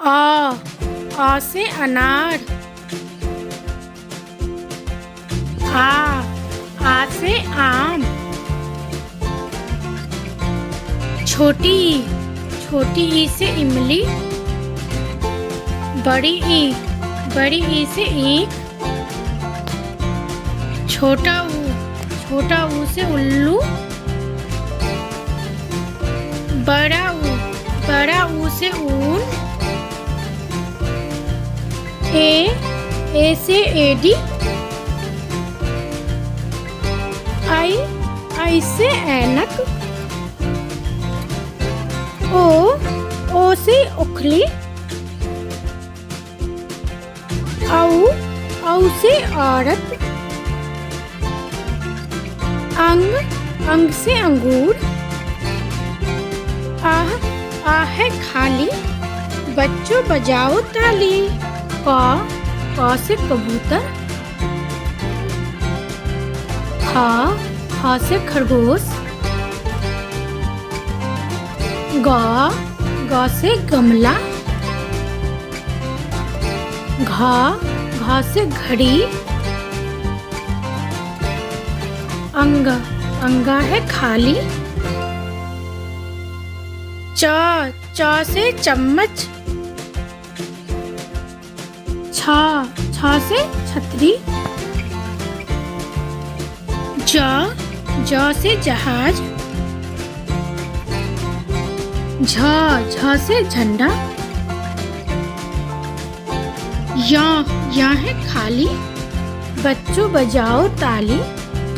आ से अनार। आ से आम। छोटी ई से इमली। बड़ी ई से ईख। छोटा ऊ से उल्लू। बड़ा ऊ से ऊन। ए से एडी। आई से ऐनक। ओ से उखली। औ से औरत। अंग से अंगूर। आ है खाली। बच्चों बजाओ ताली। क से कबूतर। ख से खरगोश। ग से गमला। घ से घड़ी। अंगा है खाली। च से चम्मच। छ से छतरी। ज से जहाज। झ से झंडा। या है खाली। बच्चों बजाओ ताली।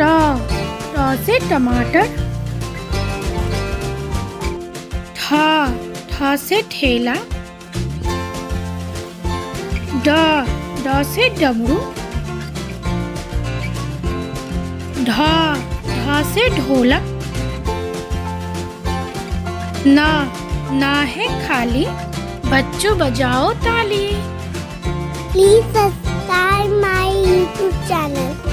ट से टमाटर। ठ से ठेला। ड से डमरू। ढ से ढोलक। ना है खाली। बच्चों बजाओ ताली। Please subscribe my YouTube channel.